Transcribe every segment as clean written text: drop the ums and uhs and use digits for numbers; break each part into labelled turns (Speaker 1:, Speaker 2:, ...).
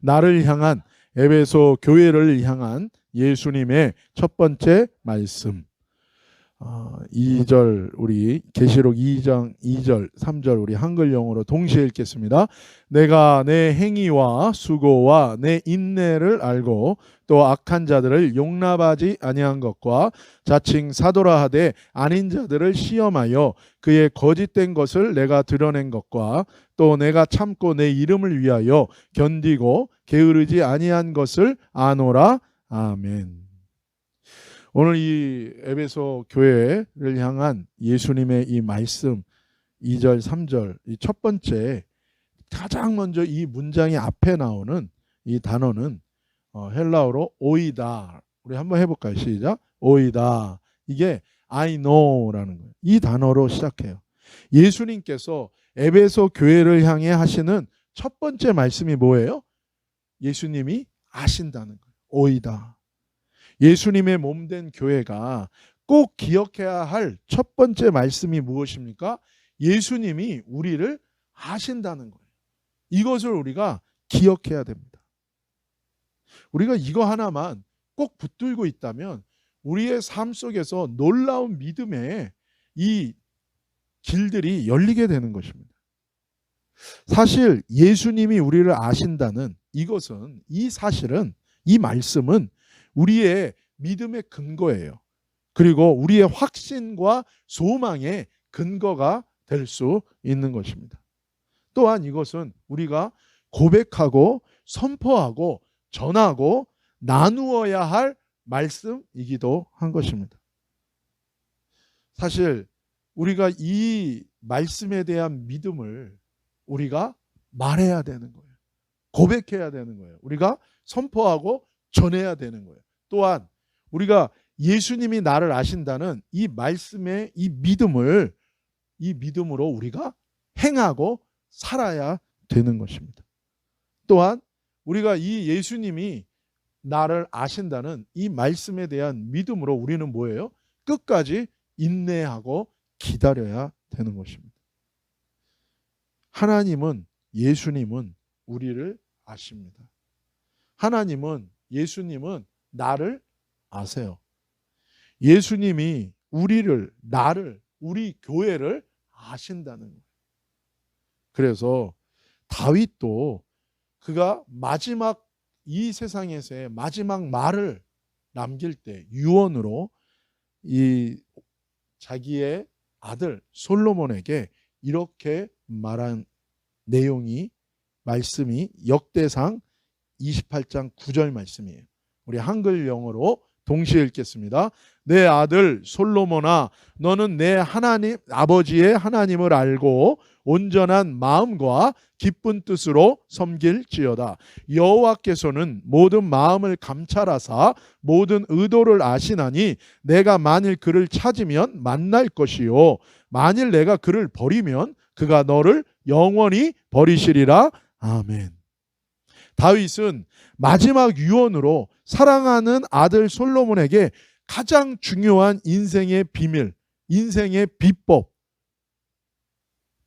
Speaker 1: 나를 향한 에베소 교회를 향한 예수님의 첫 번째 말씀. 2절 우리 계시록 2장 2절 3절 우리 한글 영어로 동시에 읽겠습니다. 내가 내 행위와 수고와 내 인내를 알고 또 악한 자들을 용납하지 아니한 것과 자칭 사도라 하되 아닌 자들을 시험하여 그의 거짓된 것을 내가 드러낸 것과 또 내가 참고 내 이름을 위하여 견디고 게으르지 아니한 것을 아노라. 아멘. 오늘 이 에베소 교회를 향한 예수님의 이 말씀 2절 3절 이 첫 번째 가장 먼저 이 문장의 앞에 나오는 이 단어는 헬라어로 오이다. 우리 한번 해볼까요? 시작. 오이다. 이게 I know라는 거예요. 이 단어로 시작해요. 예수님께서 에베소 교회를 향해 하시는 첫 번째 말씀이 뭐예요? 예수님이 아신다는 거예요. 오이다. 예수님의 몸된 교회가 꼭 기억해야 할 첫 번째 말씀이 무엇입니까? 예수님이 우리를 아신다는 거예요. 이것을 우리가 기억해야 됩니다. 우리가 이거 하나만 꼭 붙들고 있다면 우리의 삶 속에서 놀라운 믿음의 이 길들이 열리게 되는 것입니다. 사실 예수님이 우리를 아신다는 이것은 이 사실은 이 말씀은 우리의 믿음의 근거예요. 그리고 우리의 확신과 소망의 근거가 될 수 있는 것입니다. 또한 이것은 우리가 고백하고 선포하고 전하고 나누어야 할 말씀이기도 한 것입니다. 사실 우리가 이 말씀에 대한 믿음을 우리가 말해야 되는 거예요. 고백해야 되는 거예요. 우리가 선포하고 전해야 되는 거예요. 또한 우리가 예수님이 나를 아신다는 이 말씀의 이 믿음으로 우리가 행하고 살아야 되는 것입니다. 또한 우리가 이 예수님이 나를 아신다는 이 말씀에 대한 믿음으로 우리는 뭐예요? 끝까지 인내하고 기다려야 되는 것입니다. 하나님은 예수님은 우리를 아십니다. 하나님은 예수님은 나를 아세요. 예수님이 우리를, 나를, 우리 교회를 아신다는 거예요. 그래서 다윗도 그가 마지막 이 세상에서의 마지막 말을 남길 때 유언으로 이 자기의 아들 솔로몬에게 이렇게 말한 내용이 말씀이 역대상 28장 9절 말씀이에요. 우리 한글 영어로 동시에 읽겠습니다. 내 아들 솔로몬아, 너는 내 하나님 아버지의 하나님을 알고 온전한 마음과 기쁜 뜻으로 섬길지어다. 여호와께서는 모든 마음을 감찰하사 모든 의도를 아시나니 내가 만일 그를 찾으면 만날 것이요 만일 내가 그를 버리면 그가 너를 영원히 버리시리라. 아멘. 다윗은 마지막 유언으로 사랑하는 아들 솔로몬에게 가장 중요한 인생의 비밀, 인생의 비법,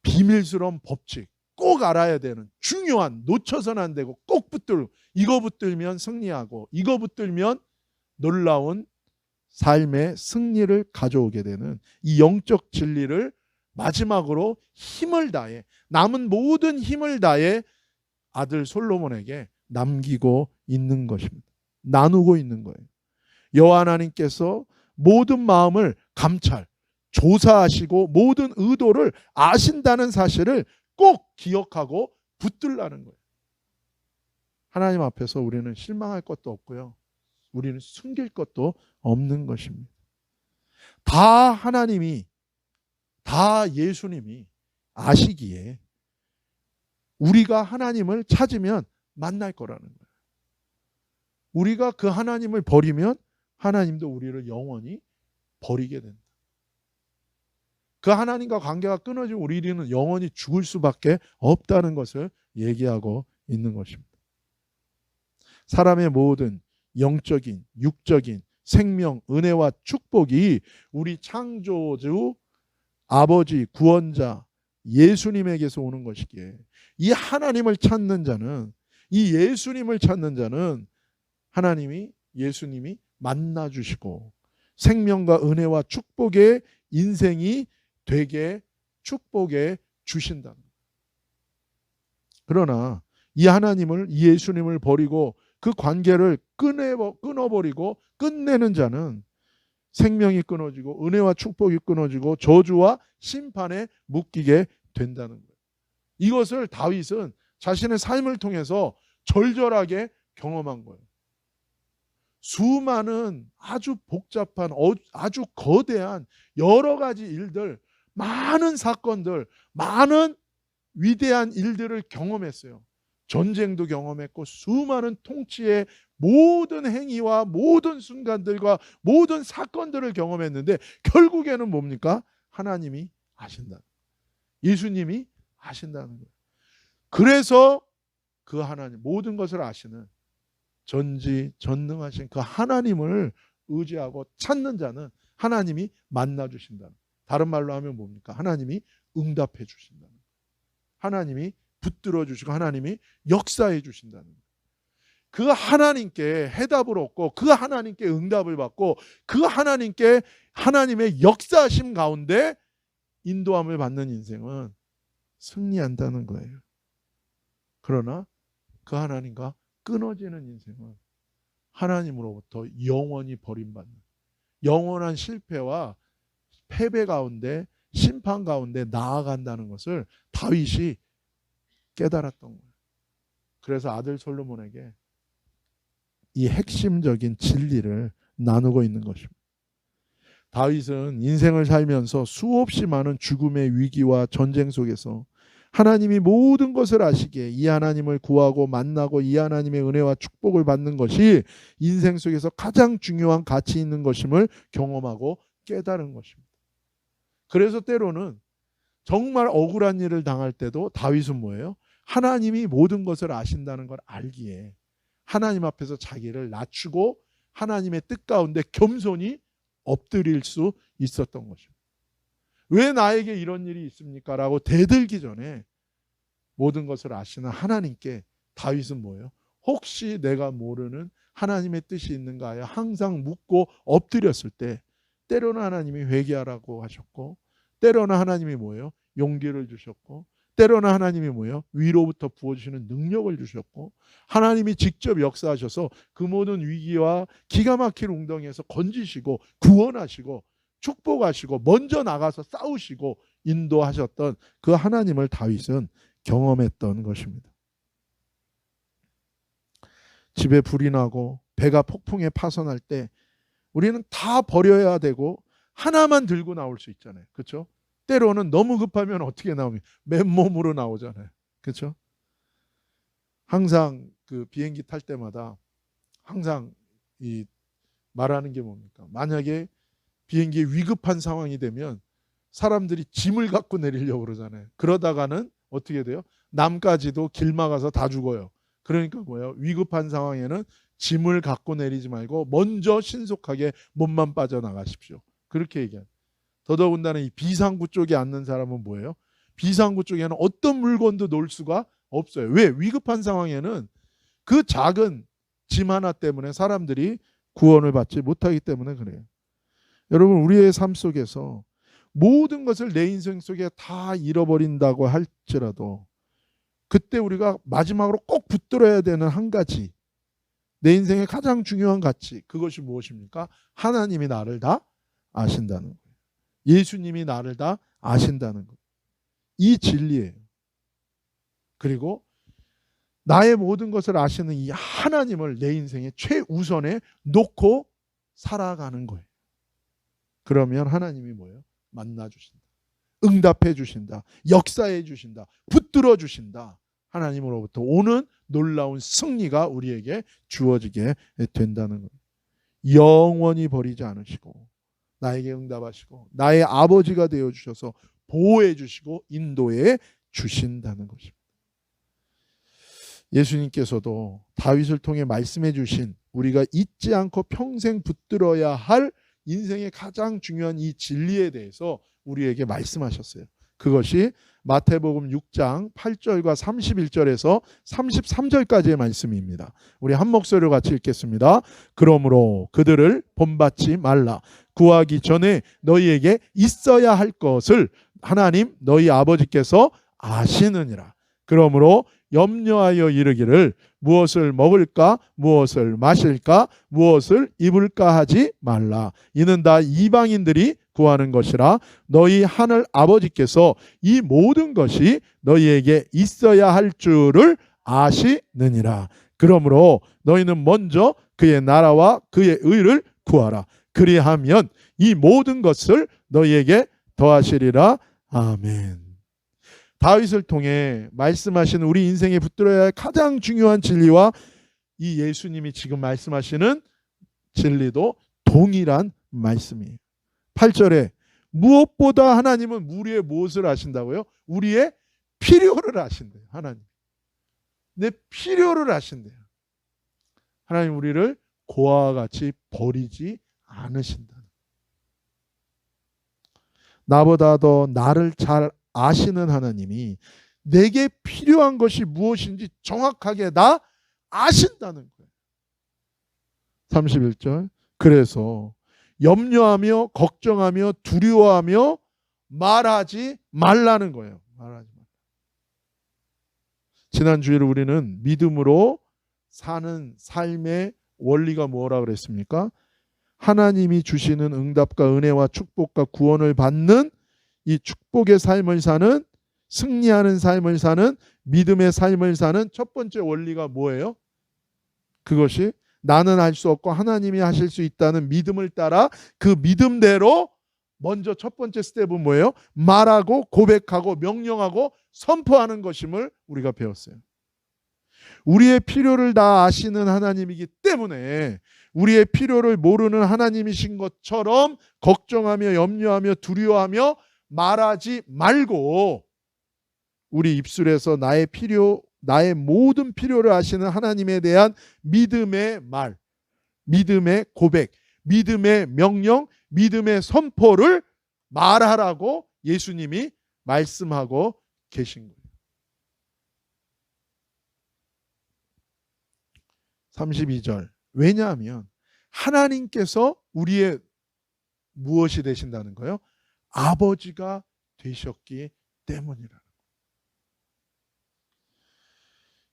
Speaker 1: 비밀스러운 법칙, 꼭 알아야 되는 중요한, 놓쳐서는 안 되고 꼭 붙들고, 이거 붙들면 승리하고 이거 붙들면 놀라운 삶의 승리를 가져오게 되는 이 영적 진리를 마지막으로 힘을 다해, 남은 모든 힘을 다해 아들 솔로몬에게 남기고 있는 것입니다. 나누고 있는 거예요. 여호와 하나님께서 모든 마음을 감찰, 조사하시고 모든 의도를 아신다는 사실을 꼭 기억하고 붙들라는 거예요. 하나님 앞에서 우리는 실망할 것도 없고요. 우리는 숨길 것도 없는 것입니다. 다 하나님이, 다 예수님이 아시기에 우리가 하나님을 찾으면 만날 거라는 거예요. 우리가 그 하나님을 버리면 하나님도 우리를 영원히 버리게 된다. 그 하나님과 관계가 끊어지면 우리는 영원히 죽을 수밖에 없다는 것을 얘기하고 있는 것입니다. 사람의 모든 영적인, 육적인 생명, 은혜와 축복이 우리 창조주, 아버지, 구원자, 예수님에게서 오는 것이기에 이 하나님을 찾는 자는 이 예수님을 찾는 자는 하나님이 예수님이 만나 주시고 생명과 은혜와 축복의 인생이 되게 축복해 주신다. 그러나 이 하나님을 이 예수님을 버리고 그 관계를 끊어버리고 끝내는 자는 생명이 끊어지고 은혜와 축복이 끊어지고 저주와 심판에 묶이게 된다는 거예요. 이것을 다윗은 자신의 삶을 통해서 절절하게 경험한 거예요. 수많은 아주 복잡한 아주 거대한 여러 가지 일들, 많은 사건들, 많은 위대한 일들을 경험했어요. 전쟁도 경험했고 수많은 통치의 모든 행위와 모든 순간들과 모든 사건들을 경험했는데 결국에는 뭡니까? 하나님이 아신다. 예수님이 아신다는 거예요. 그래서 그 하나님, 모든 것을 아시는 전지전능하신 그 하나님을 의지하고 찾는 자는 하나님이 만나 주신다는, 다른 말로 하면 뭡니까? 하나님이 응답해 주신다는, 하나님이 붙들어 주시고 하나님이 역사해 주신다는, 그 하나님께 해답을 얻고 그 하나님께 응답을 받고 그 하나님께 하나님의 역사하심 가운데 인도함을 받는 인생은 승리한다는 거예요. 그러나 그 하나님과 끊어지는 인생은 하나님으로부터 영원히 버림받는, 영원한 실패와 패배 가운데 심판 가운데 나아간다는 것을 다윗이 깨달았던 거예요. 그래서 아들 솔로몬에게 이 핵심적인 진리를 나누고 있는 것입니다. 다윗은 인생을 살면서 수없이 많은 죽음의 위기와 전쟁 속에서 하나님이 모든 것을 아시기에 이 하나님을 구하고 만나고 이 하나님의 은혜와 축복을 받는 것이 인생 속에서 가장 중요한 가치 있는 것임을 경험하고 깨달은 것입니다. 그래서 때로는 정말 억울한 일을 당할 때도 다윗은 뭐예요? 하나님이 모든 것을 아신다는 걸 알기에 하나님 앞에서 자기를 낮추고 하나님의 뜻 가운데 겸손히 엎드릴 수 있었던 것입니다. 왜 나에게 이런 일이 있습니까? 라고 대들기 전에 모든 것을 아시는 하나님께 다윗은 뭐예요? 혹시 내가 모르는 하나님의 뜻이 있는가 하여 항상 묻고 엎드렸을 때 때로는 하나님이 회개하라고 하셨고 때로는 하나님이 뭐예요? 용기를 주셨고 때로는 하나님이 뭐예요? 위로부터 부어주시는 능력을 주셨고 하나님이 직접 역사하셔서 그 모든 위기와 기가 막힌 웅덩이에서 건지시고 구원하시고 축복하시고 먼저 나가서 싸우시고 인도하셨던 그 하나님을 다윗은 경험했던 것입니다. 집에 불이 나고 배가 폭풍에 파손할 때 우리는 다 버려야 되고 하나만 들고 나올 수 있잖아요. 그렇죠? 때로는 너무 급하면 어떻게 나오면 맨몸으로 나오잖아요. 그렇죠? 항상 그 비행기 탈 때마다 항상 이 말하는 게 뭡니까? 만약에 비행기에 위급한 상황이 되면 사람들이 짐을 갖고 내리려고 그러잖아요. 그러다가는 어떻게 돼요? 남까지도 길 막아서 다 죽어요. 그러니까 뭐예요? 위급한 상황에는 짐을 갖고 내리지 말고 먼저 신속하게 몸만 빠져나가십시오. 그렇게 얘기해요. 더더군다나 이 비상구 쪽에 앉는 사람은 뭐예요? 비상구 쪽에는 어떤 물건도 놓을 수가 없어요. 왜? 위급한 상황에는 그 작은 짐 하나 때문에 사람들이 구원을 받지 못하기 때문에 그래요. 여러분, 우리의 삶 속에서 모든 것을 내 인생 속에 다 잃어버린다고 할지라도 그때 우리가 마지막으로 꼭 붙들어야 되는 한 가지, 내 인생의 가장 중요한 가치, 그것이 무엇입니까? 하나님이 나를 다 아신다는 거예요. 예수님이 나를 다 아신다는 거예요. 이 진리예요. 그리고 나의 모든 것을 아시는 이 하나님을 내 인생의 최우선에 놓고 살아가는 거예요. 그러면 하나님이 뭐예요? 만나 주신다. 응답해 주신다. 역사해 주신다. 붙들어 주신다. 하나님으로부터 오는 놀라운 승리가 우리에게 주어지게 된다는 거예요. 영원히 버리지 않으시고 나에게 응답하시고 나의 아버지가 되어 주셔서 보호해 주시고 인도해 주신다는 것입니다. 예수님께서도 다윗을 통해 말씀해 주신 우리가 잊지 않고 평생 붙들어야 할 인생의 가장 중요한 이 진리에 대해서 우리에게 말씀하셨어요. 그것이 마태복음 6장 8절과 31절에서 33절까지의 말씀입니다. 우리 한 목소리로 같이 읽겠습니다. 그러므로 그들을 본받지 말라. 구하기 전에 너희에게 있어야 할 것을 하나님 너희 아버지께서 아시느니라. 그러므로 염려하여 이르기를 무엇을 먹을까 무엇을 마실까 무엇을 입을까 하지 말라. 이는 다 이방인들이 구하는 것이라. 너희 하늘 아버지께서 이 모든 것이 너희에게 있어야 할 줄을 아시느니라. 그러므로 너희는 먼저 그의 나라와 그의 의를 구하라. 그리하면 이 모든 것을 너희에게 더하시리라. 아멘. 다윗을 통해 말씀하시는 우리 인생에 붙들어야 할 가장 중요한 진리와 이 예수님이 지금 말씀하시는 진리도 동일한 말씀이에요. 8절에 무엇보다 하나님은 우리의 무엇을 아신다고요? 우리의 필요를 아신대요. 하나님. 내 필요를 아신대요. 하나님 우리를 고아와 같이 버리지 않으신다. 나보다 더 나를 잘 아시는 하나님이 내게 필요한 것이 무엇인지 정확하게 다 아신다는 거예요. 31절 그래서 염려하며 걱정하며 두려워하며 말하지 말라는 거예요. 말하지 말라. 지난 주일 우리는 믿음으로 사는 삶의 원리가 뭐라 그랬습니까? 하나님이 주시는 응답과 은혜와 축복과 구원을 받는 이 축복의 삶을 사는 승리하는 삶을 사는 믿음의 삶을 사는 첫 번째 원리가 뭐예요? 그것이 나는 할 수 없고 하나님이 하실 수 있다는 믿음을 따라 그 믿음대로 먼저 첫 번째 스텝은 뭐예요? 말하고 고백하고 명령하고 선포하는 것임을 우리가 배웠어요. 우리의 필요를 다 아시는 하나님이기 때문에 우리의 필요를 모르는 하나님이신 것처럼 걱정하며 염려하며 두려워하며 말하지 말고 우리 입술에서 나의 모든 필요를 아시는 하나님에 대한 믿음의 말, 믿음의 고백, 믿음의 명령, 믿음의 선포를 말하라고 예수님이 말씀하고 계신 거예요. 32절. 왜냐하면 하나님께서 우리의 무엇이 되신다는 거예요? 아버지가 되셨기 때문이라.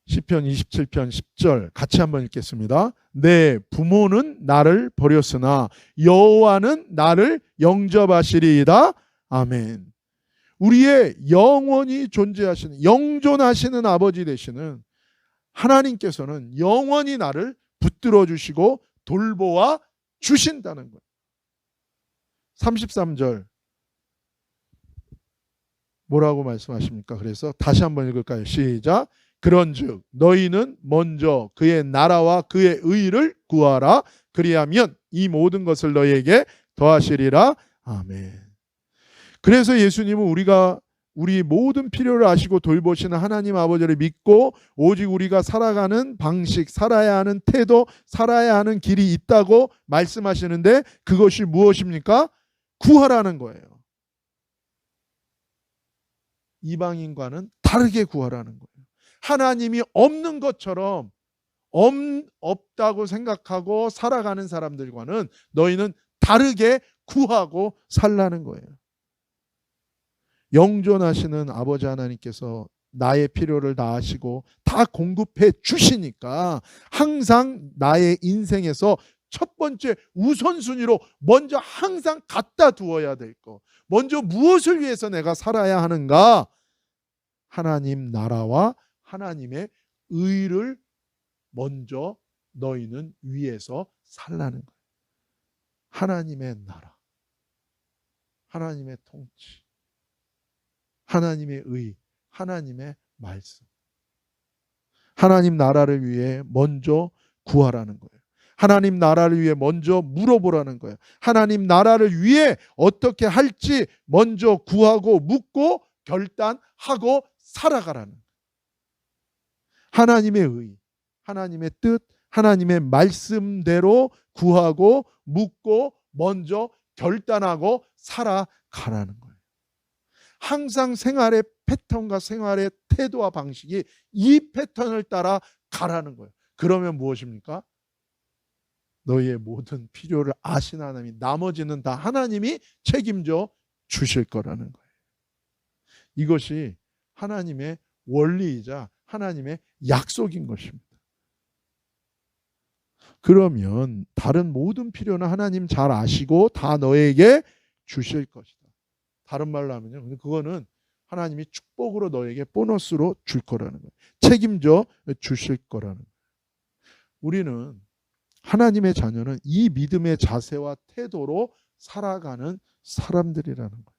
Speaker 1: 시편 27편 10절 같이 한번 읽겠습니다. 내 부모는 나를 버렸으나 여호와는 나를 영접하시리이다. 아멘. 우리의 영원히 존재하시는 영존하시는 아버지 되시는 하나님께서는 영원히 나를 붙들어 주시고 돌보아 주신다는 거예요. 33절 뭐라고 말씀하십니까? 그래서 다시 한번 읽을까요? 시작. 그런즉 너희는 먼저 그의 나라와 그의 의를 구하라. 그리하면 이 모든 것을 너희에게 더하시리라. 아멘. 그래서 예수님은 우리가 우리 모든 필요를 아시고 돌보시는 하나님 아버지를 믿고 오직 우리가 살아가는 방식, 살아야 하는 태도, 살아야 하는 길이 있다고 말씀하시는데 그것이 무엇입니까? 구하라는 거예요. 이방인과는 다르게 구하라는 거예요. 하나님이 없는 것처럼 없다고 생각하고 살아가는 사람들과는 너희는 다르게 구하고 살라는 거예요. 영존하시는 아버지 하나님께서 나의 필요를 다 아시고 다 공급해 주시니까 항상 나의 인생에서 첫 번째 우선순위로 먼저 항상 갖다 두어야 될 거. 먼저 무엇을 위해서 내가 살아야 하는가? 하나님 나라와 하나님의 의를 먼저 너희는 위해서 살라는 거예요. 하나님의 나라, 하나님의 통치, 하나님의 의, 하나님의 말씀. 하나님 나라를 위해 먼저 구하라는 거예요. 하나님 나라를 위해 먼저 물어보라는 거예요. 하나님 나라를 위해 어떻게 할지 먼저 구하고 묻고 결단하고 살아가라는 거예요. 하나님의 의, 하나님의 뜻, 하나님의 말씀대로 구하고 묻고 먼저 결단하고 살아가라는 거예요. 항상 생활의 패턴과 생활의 태도와 방식이 이 패턴을 따라 가라는 거예요. 그러면 무엇입니까? 너희의 모든 필요를 아신 하나님이, 나머지는 다 하나님이 책임져 주실 거라는 거예요. 이것이 하나님의 원리이자 하나님의 약속인 것입니다. 그러면 다른 모든 필요는 하나님 잘 아시고 다 너에게 주실 것이다. 다른 말로 하면요, 그거는 하나님이 축복으로 너에게 보너스로 줄 거라는 거예요. 책임져 주실 거라는 거예요. 우리는, 하나님의 자녀는 이 믿음의 자세와 태도로 살아가는 사람들이라는 거예요.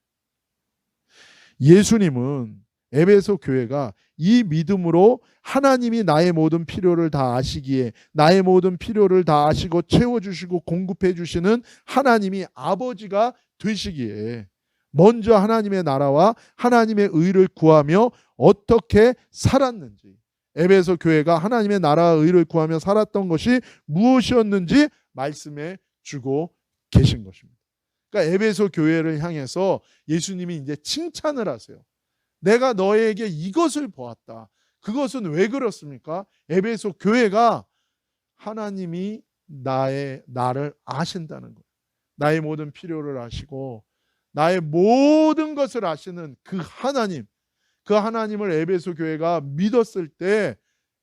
Speaker 1: 예수님은, 에베소 교회가 이 믿음으로 하나님이 나의 모든 필요를 다 아시기에, 나의 모든 필요를 다 아시고 채워주시고 공급해 주시는 하나님이 아버지가 되시기에 먼저 하나님의 나라와 하나님의 의를 구하며 어떻게 살았는지, 에베소 교회가 하나님의 나라와 의를 구하며 살았던 것이 무엇이었는지 말씀해 주고 계신 것입니다. 그러니까 에베소 교회를 향해서 예수님이 이제 칭찬을 하세요. 내가 너에게 이것을 보았다. 그것은 왜 그렇습니까? 에베소 교회가 하나님이 나를 아신다는 거예요. 나의 모든 필요를 아시고 나의 모든 것을 아시는 그 하나님, 그 하나님을 에베소 교회가 믿었을 때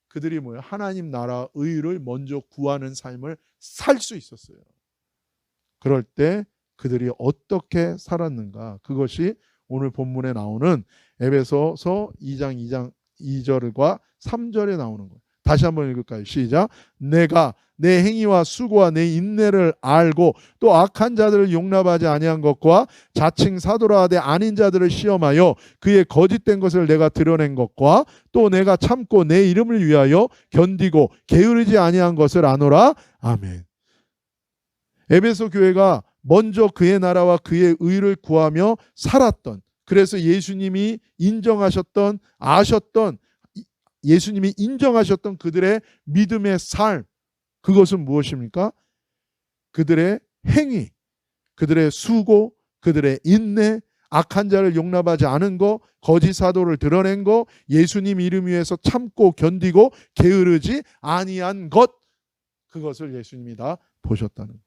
Speaker 1: 그들이 뭐예요? 하나님 나라 의를 먼저 구하는 삶을 살 수 있었어요. 그럴 때 그들이 어떻게 살았는가? 그것이 오늘 본문에 나오는 에베소서 2장 2절과 3절에 나오는 거예요. 다시 한번 읽을까요? 시작. 내가 내 행위와 수고와 내 인내를 알고 또 악한 자들을 용납하지 아니한 것과 자칭 사도라 하되 아닌 자들을 시험하여 그의 거짓된 것을 내가 드러낸 것과 또 내가 참고 내 이름을 위하여 견디고 게으르지 아니한 것을 아노라. 아멘. 에베소 교회가 먼저 그의 나라와 그의 의를 구하며 살았던, 그래서 예수님이 인정하셨던, 아셨던, 예수님이 인정하셨던 그들의 믿음의 삶, 그것은 무엇입니까? 그들의 행위, 그들의 수고, 그들의 인내, 악한 자를 용납하지 않은 것, 거짓 사도를 드러낸 것, 예수님 이름 위해서 참고 견디고 게으르지 아니한 것, 그것을 예수님이 다 보셨다는 거예요.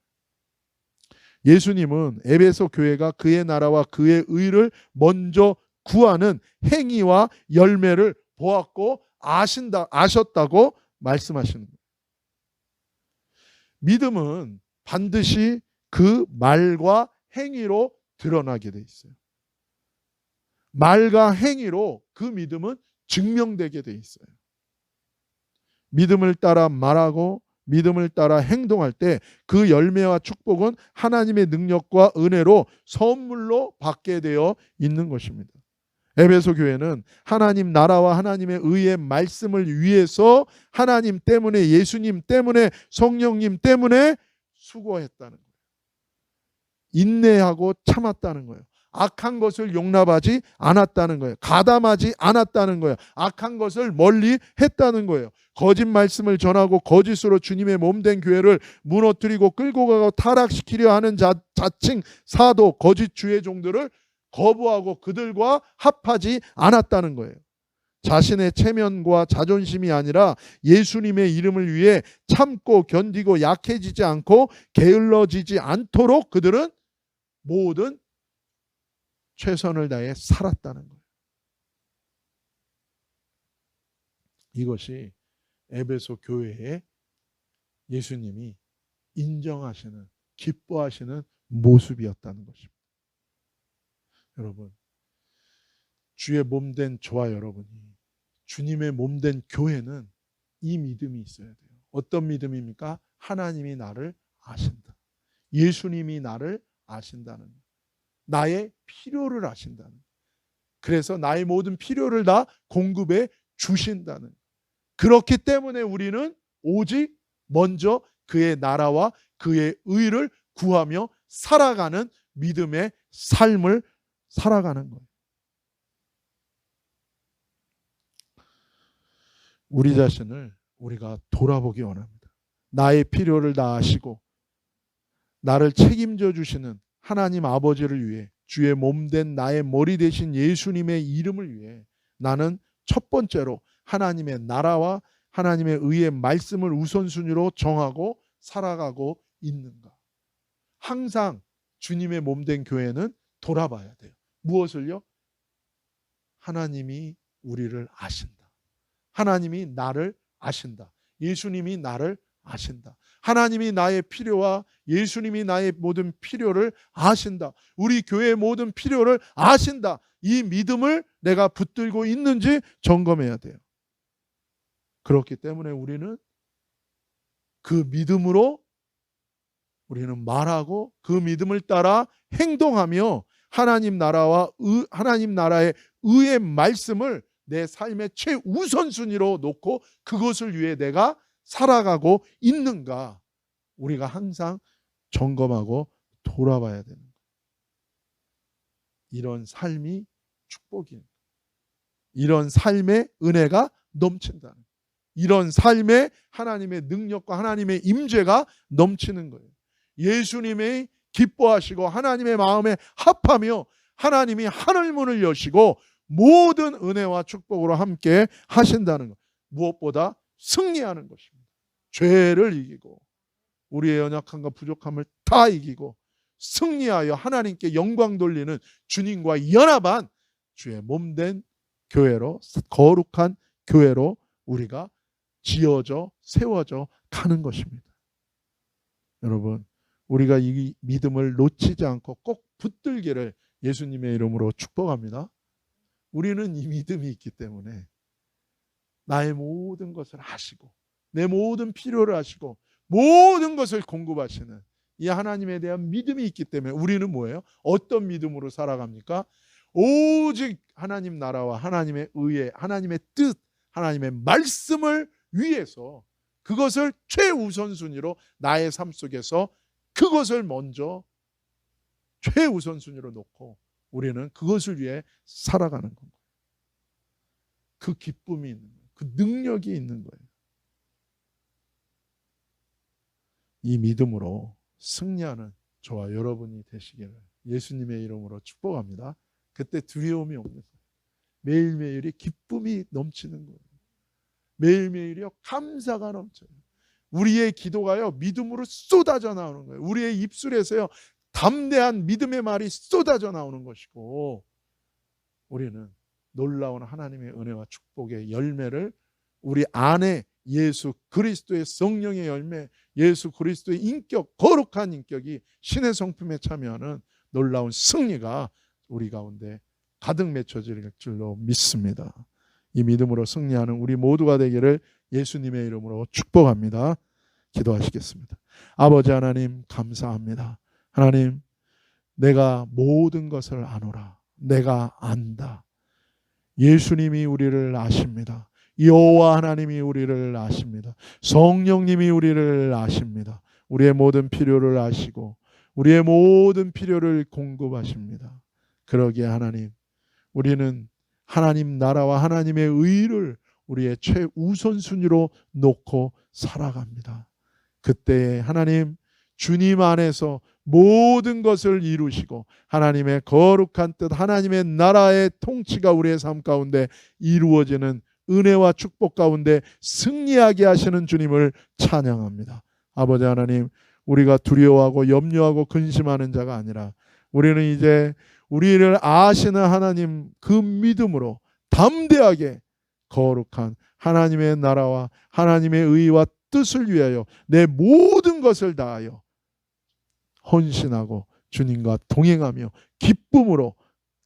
Speaker 1: 예수님은 에베소 교회가 그의 나라와 그의 의를 먼저 구하는 행위와 열매를 보았고 아셨다고 말씀하시는 거예요. 믿음은 반드시 그 말과 행위로 드러나게 돼 있어요. 말과 행위로 그 믿음은 증명되게 돼 있어요. 믿음을 따라 말하고 믿음을 따라 행동할 때 그 열매와 축복은 하나님의 능력과 은혜로 선물로 받게 되어 있는 것입니다. 에베소 교회는 하나님 나라와 하나님의 의의 말씀을 위해서 하나님 때문에, 예수님 때문에, 성령님 때문에 수고했다는 거예요. 인내하고 참았다는 거예요. 악한 것을 용납하지 않았다는 거예요. 가담하지 않았다는 거예요. 악한 것을 멀리 했다는 거예요. 거짓 말씀을 전하고 거짓으로 주님의 몸된 교회를 무너뜨리고 끌고 가고 타락시키려 하는 자칭 사도, 거짓 주의 종들을 거부하고 그들과 합하지 않았다는 거예요. 자신의 체면과 자존심이 아니라 예수님의 이름을 위해 참고 견디고 약해지지 않고 게을러지지 않도록 그들은 모든 최선을 다해 살았다는 거예요. 이것이 에베소 교회에 예수님이 인정하시는, 기뻐하시는 모습이었다는 것입니다. 여러분, 주의 몸된 저와 여러분이, 주님의 몸된 교회는 이 믿음이 있어야 돼요. 어떤 믿음입니까? 하나님이 나를 아신다. 예수님이 나를 아신다는 거예요. 나의 필요를 아신다는 거예요. 그래서 나의 모든 필요를 다 공급해 주신다는 거예요. 그렇기 때문에 우리는 오직 먼저 그의 나라와 그의 의를 구하며 살아가는 믿음의 삶을 살아가는 거예요. 우리 자신을 우리가 돌아보기 원합니다. 나의 필요를 다 아시고 나를 책임져 주시는 하나님 아버지를 위해, 주의 몸된 나의 머리 되신 예수님의 이름을 위해 나는 첫 번째로 하나님의 나라와 하나님의 의의 말씀을 우선순위로 정하고 살아가고 있는가? 항상 주님의 몸된 교회는 돌아봐야 돼요. 무엇을요? 하나님이 우리를 아신다. 하나님이 나를 아신다. 예수님이 나를 아신다. 하나님이 나의 필요와 예수님이 나의 모든 필요를 아신다. 우리 교회의 모든 필요를 아신다. 이 믿음을 내가 붙들고 있는지 점검해야 돼요. 그렇기 때문에 우리는 그 믿음으로 우리는 말하고 그 믿음을 따라 행동하며 하나님 나라의 의의 말씀을 내 삶의 최우선순위로 놓고 그것을 위해 내가 살아가고 있는가? 우리가 항상 점검하고 돌아봐야 되는 거예요. 이런 삶이 축복이에요. 이런 삶의 은혜가 넘친다는 거예요. 이런 삶에 하나님의 능력과 하나님의 임재가 넘치는 거예요. 예수님이 기뻐하시고 하나님의 마음에 합하며 하나님이 하늘문을 여시고 모든 은혜와 축복으로 함께 하신다는 것. 무엇보다 승리하는 것입니다. 죄를 이기고 우리의 연약함과 부족함을 다 이기고 승리하여 하나님께 영광 돌리는 주님과 연합한 주의 몸된 교회로, 거룩한 교회로 우리가 지어져 세워져 가는 것입니다. 여러분, 우리가 이 믿음을 놓치지 않고 꼭 붙들기를 예수님의 이름으로 축복합니다. 우리는 이 믿음이 있기 때문에 나의 모든 것을 아시고 내 모든 필요를 아시고 모든 것을 공급하시는 이 하나님에 대한 믿음이 있기 때문에 우리는 뭐예요? 어떤 믿음으로 살아갑니까? 오직 하나님 나라와 하나님의 의에 하나님의 뜻, 하나님의 말씀을 위해서 그것을 최우선순위로 나의 삶 속에서 그것을 먼저 최우선순위로 놓고 우리는 그것을 위해 살아가는 거예요. 그 기쁨이 있는 거예요. 그 능력이 있는 거예요. 이 믿음으로 승리하는 저와 여러분이 되시기를 예수님의 이름으로 축복합니다. 그때 두려움이 없는 거예요. 매일매일이 기쁨이 넘치는 거예요. 매일매일이요 감사가 넘쳐요. 우리의 기도가요 믿음으로 쏟아져 나오는 거예요. 우리의 입술에서요 담대한 믿음의 말이 쏟아져 나오는 것이고 우리는 놀라운 하나님의 은혜와 축복의 열매를 우리 안에 예수 그리스도의 성령의 열매, 예수 그리스도의 인격, 거룩한 인격이 신의 성품에 참여하는 놀라운 승리가 우리 가운데 가득 맺혀질 줄로 믿습니다. 이 믿음으로 승리하는 우리 모두가 되기를 예수님의 이름으로 축복합니다. 기도하시겠습니다. 아버지 하나님 감사합니다. 하나님, 내가 모든 것을 아노라. 내가 안다. 예수님이 우리를 아십니다. 여호와 하나님이 우리를 아십니다. 성령님이 우리를 아십니다. 우리의 모든 필요를 아시고 우리의 모든 필요를 공급하십니다. 그러기에 하나님, 우리는 하나님 나라와 하나님의 의를 우리의 최우선순위로 놓고 살아갑니다. 그때에 하나님, 주님 안에서 모든 것을 이루시고 하나님의 거룩한 뜻, 하나님의 나라의 통치가 우리의 삶 가운데 이루어지는 은혜와 축복 가운데 승리하게 하시는 주님을 찬양합니다. 아버지 하나님, 우리가 두려워하고 염려하고 근심하는 자가 아니라 우리는 이제 우리를 아시는 하나님 그 믿음으로 담대하게 거룩한 하나님의 나라와 하나님의 의와 뜻을 위하여 내 모든 것을 다하여 헌신하고 주님과 동행하며 기쁨으로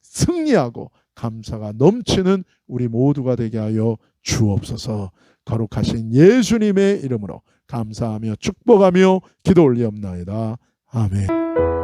Speaker 1: 승리하고 감사가 넘치는 우리 모두가 되게 하여 주옵소서. 거룩하신 예수님의 이름으로 감사하며 축복하며 기도 올리옵나이다. 아멘.